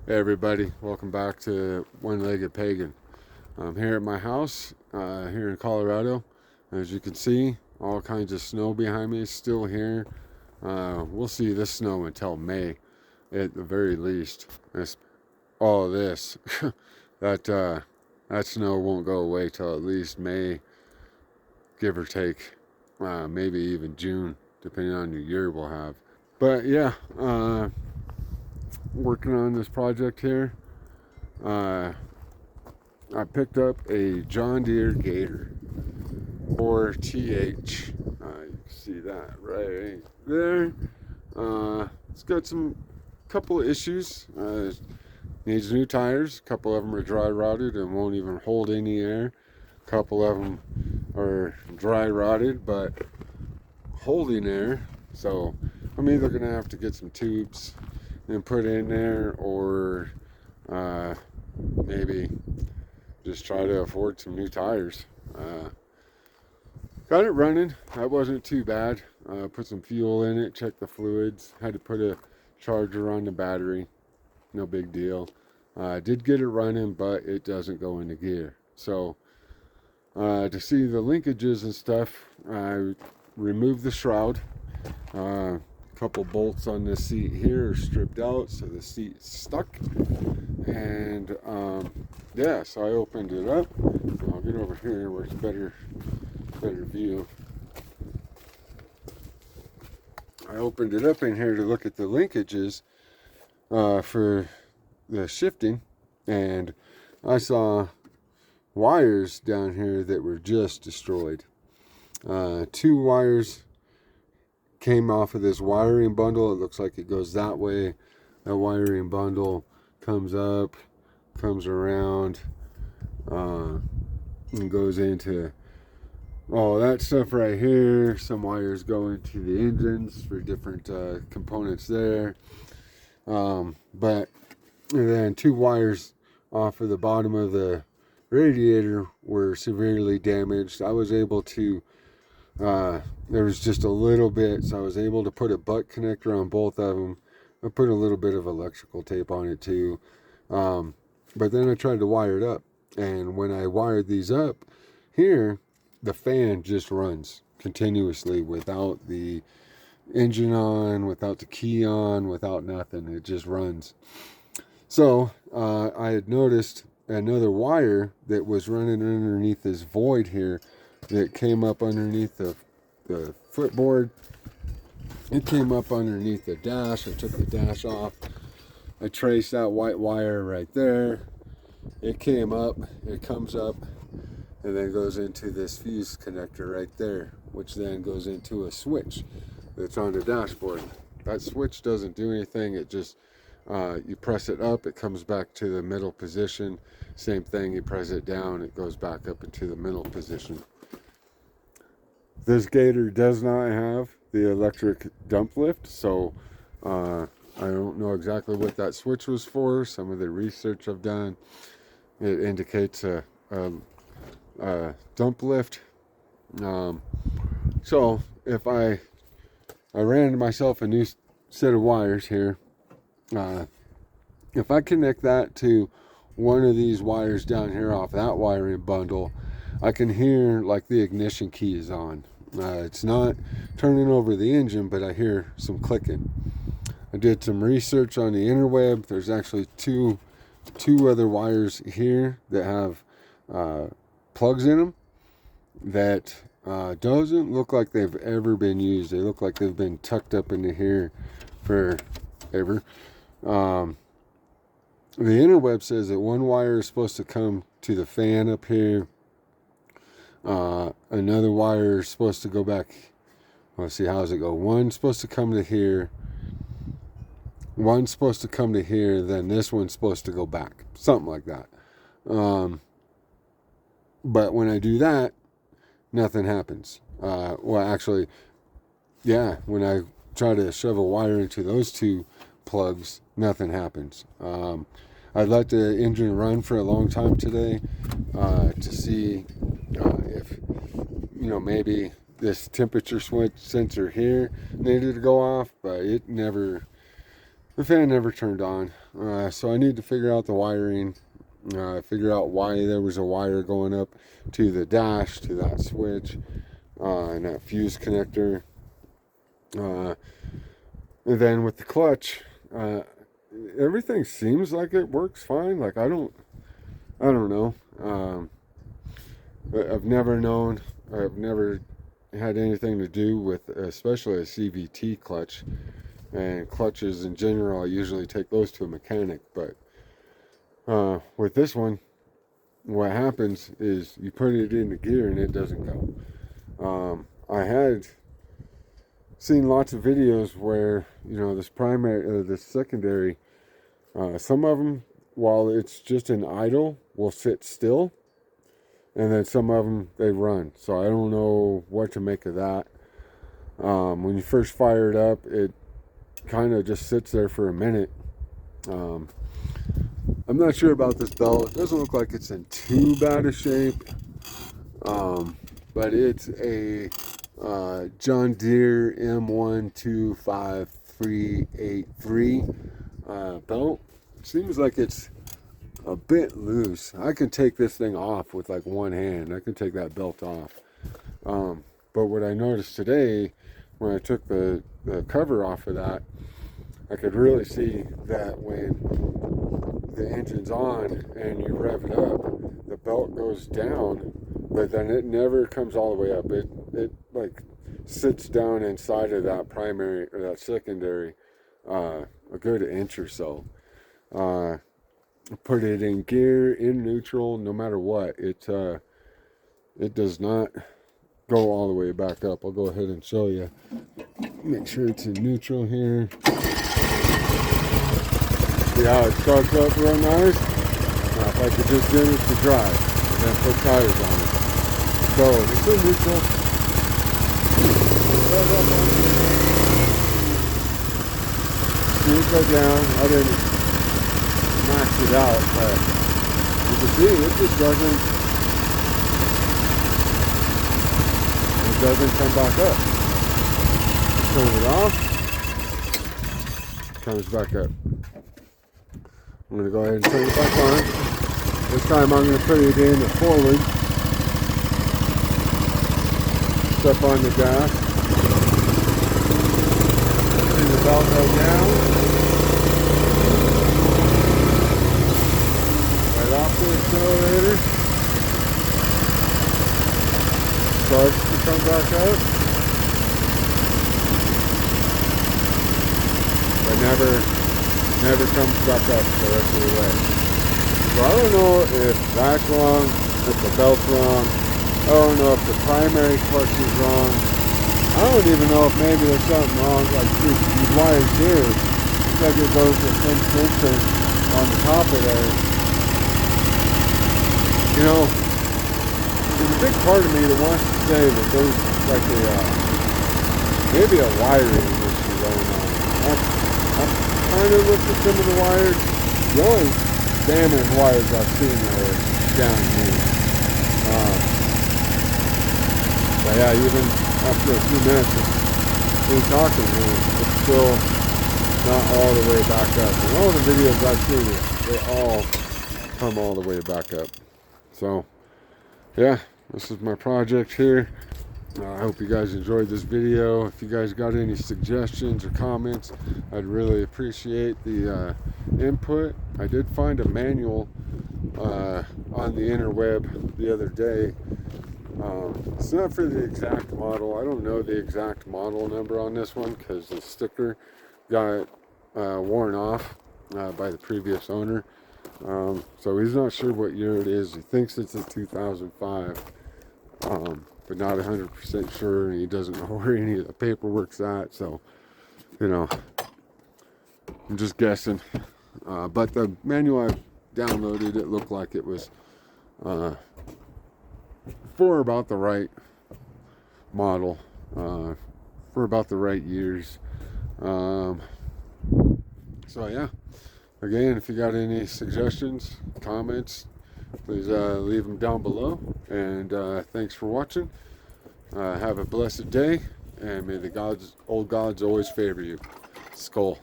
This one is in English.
Hey everybody, welcome back to One-Legged Pagan. I'm here at my house here in Colorado. As you can see, all kinds of snow behind me is still here. We'll see this snow until May at the very least. All of this, that snow won't go away till at least May, give or take, maybe even June, depending on the year we'll have. But yeah, working on this project here. Uh, I picked up a John Deere Gator TH. You can see that right there. It's got some couple of issues. Needs new tires. A couple of them are dry rotted and won't even hold any air. A couple of them are dry rotted but holding air. So I'm either gonna have to get some tubes and put in there, or maybe just try to afford some new tires. Got it running. That wasn't too bad. Put some fuel in it, checked the fluids. Had to put a charger on the battery. No big deal. Did get it running, but it doesn't go into gear. So to see the linkages and stuff, I removed the shroud. Couple bolts on this seat here are stripped out, so the seat's stuck. And yeah, so I opened it up. I'll get over here where it's better view. I opened it up in here to look at the linkages for the shifting, and I saw wires down here that were just destroyed. 2 wires came off of this wiring bundle. It looks like it goes that way. That wiring bundle comes up, comes around, and goes into all that stuff right here. Some wires go into the engines for different components there. But then 2 wires off of the bottom of the radiator were severely damaged. I was able to there was just a little bit, so I was able to put a butt connector on both of them. I put a little bit of electrical tape on it too. But then I tried to wire it up, and when I wired these up here, the fan just runs continuously without the engine on, without the key on, without nothing. It just runs. So I had noticed another wire that was running underneath this void here that came up underneath the footboard. It came up underneath the dash. I took the dash off. I traced that white wire right there. It came up, it comes up, and then goes into this fuse connector right there, which then goes into a switch that's on the dashboard. That switch doesn't do anything. It just, you press it up, it comes back to the middle position. Same thing, you press it down, it goes back up into the middle position. This Gator does not have the electric dump lift, so I don't know exactly what that switch was for. Some of the research I've done, it indicates a dump lift. So if I ran myself a new set of wires here, if I connect that to one of these wires down here off that wiring bundle, I can hear like the ignition key is on. It's not turning over the engine, but I hear some clicking. I did some research on the interweb. There's actually two other wires here that have plugs in them that doesn't look like they've ever been used. They look like they've been tucked up into here forever. The interweb says that one wire is supposed to come to the fan up here. Another wire is supposed to go back. Let's see, how does it go? One's supposed to come to here. One's supposed to come to here. Then this one's supposed to go back. Something like that. But when I do that, nothing happens. Well, actually, yeah, when I try to shove a wire into those 2 plugs, nothing happens. I let the engine run for a long time today to see if, maybe this temperature switch sensor here needed to go off, but it never the fan never turned on. So I need to figure out the wiring, figure out why there was a wire going up to the dash, to that switch, and that fuse connector. And then with the clutch, everything seems like it works fine. Like I don't know. I've never known. I've never had anything to do with, especially a CVT clutch, and clutches in general. I usually take those to a mechanic, but with this one, what happens is you put it in the gear and it doesn't go. I had seen lots of videos where, you know, this primary, this secondary, some of them, while it's just an idle, will sit still, and then some of them, they run. So I don't know what to make of that. When you first fire it up, it kind of just sits there for a minute. I'm not sure about this belt. It doesn't look like it's in too bad a shape, but it's a John Deere M125383 belt. It seems like it's a bit loose. I can take this thing off with like one hand. I can take that belt off. But what I noticed today, when I took the cover off of that, I could really see that when the engine's on and you rev it up, the belt goes down, but then it never comes all the way up. It like sits down inside of that primary or that secondary a good inch or so. Put it in gear, in neutral, no matter what, it does not go all the way back up. I'll go ahead and show you. Make sure it's in neutral here. See how it starts up real nice? Now if I could just get it to drive and then put tires on it. So it's in neutral. See it go down. I didn't max it out, but you can see it just doesn't come back up. Turn it off, comes back up. I'm going to go ahead and turn it back on. This time I'm going to put it in the forward. Step on the gas. See the belt go down. Right off the accelerator. Starts to come back up. But never comes back up the rest of the way. So I don't know if that's wrong, if the belt's wrong. I don't know if the primary clutch is wrong. I don't even know if maybe there's something wrong, like these wires here. It's like it goes to some sensor on the top of there. You know, there's a big part of me that wants to say that there's like maybe a wiring issue going on. I'm kind of looked at some of the wires. The only damaged wires I've seen are down here. But yeah, even after a few minutes of me talking here, it's still not all the way back up. And all the videos I've seen, they all come all the way back up. So yeah, this is my project here. I hope you guys enjoyed this video. If you guys got any suggestions or comments, I'd really appreciate the input. I did find a manual on the interweb the other day. It's not for the exact model. I don't know the exact model number on this one because the sticker got worn off by the previous owner. So he's not sure what year it is. He thinks it's a 2005. But not 100% sure, and he doesn't know where any of the paperwork's at, so, you know, I'm just guessing. But the manual I downloaded, it looked like it was for about the right model, for about the right years. So yeah, again, if you got any suggestions, comments, please leave them down below. And thanks for watching. Have a blessed day, and may the old gods always favor you. Skull.